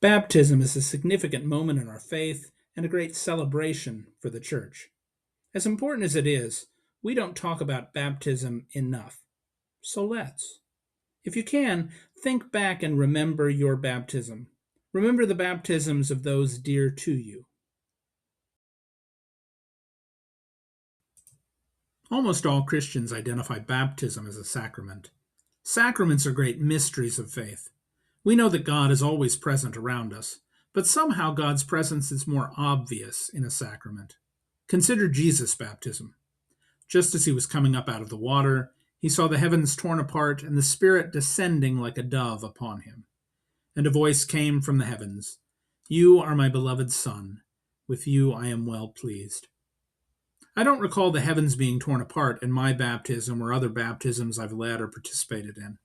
Baptism is a significant moment in our faith and a great celebration for the church. As important as it is, we don't talk about baptism enough. So let's. If you can, think back and remember your baptism. Remember the baptisms of those dear to you. Almost all Christians identify baptism as a sacrament. Sacraments are great mysteries of faith. We know that God is always present around us, but somehow God's presence is more obvious in a sacrament. Consider Jesus' baptism. Just as he was coming up out of the water, he saw the heavens torn apart and the Spirit descending like a dove upon him. And a voice came from the heavens, "You are my beloved Son. With you I am well pleased." I don't recall the heavens being torn apart in my baptism or other baptisms I've led or participated in.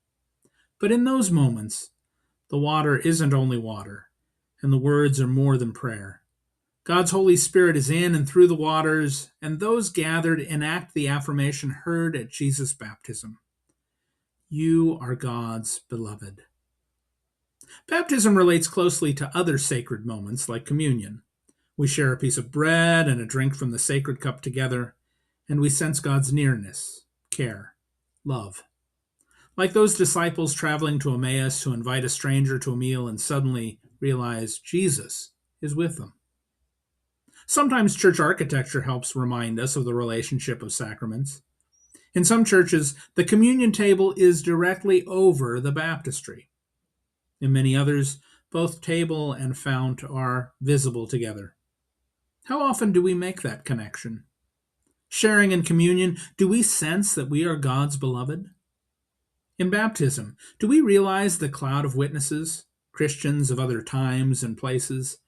But in those moments, the water isn't only water, and the words are more than prayer. God's Holy Spirit is in and through the waters, and those gathered enact the affirmation heard at Jesus' baptism. You are God's beloved. Baptism relates closely to other sacred moments like communion. We share a piece of bread and a drink from the sacred cup together, and we sense God's nearness, care, love. Like those disciples traveling to Emmaus who invite a stranger to a meal and suddenly realize Jesus is with them. Sometimes church architecture helps remind us of the relationship of sacraments. In some churches, the communion table is directly over the baptistry. In many others, both table and fount are visible together. How often do we make that connection? Sharing in communion, do we sense that we are God's beloved? In baptism, do we realize the cloud of witnesses, Christians of other times and places,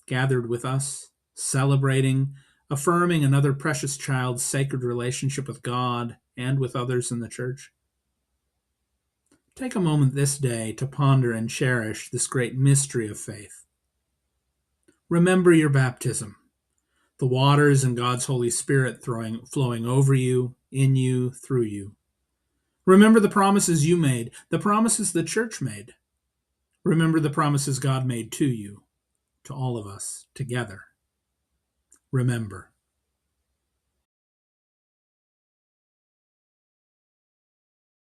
gathered with us, celebrating, affirming another precious child's sacred relationship with God and with others in the church? Take a moment this day to ponder and cherish this great mystery of faith. Remember your baptism, the waters and God's Holy Spirit flowing over you, in you, through you. Remember the promises you made, the promises the church made. Remember the promises God made to you, to all of us, together. Remember.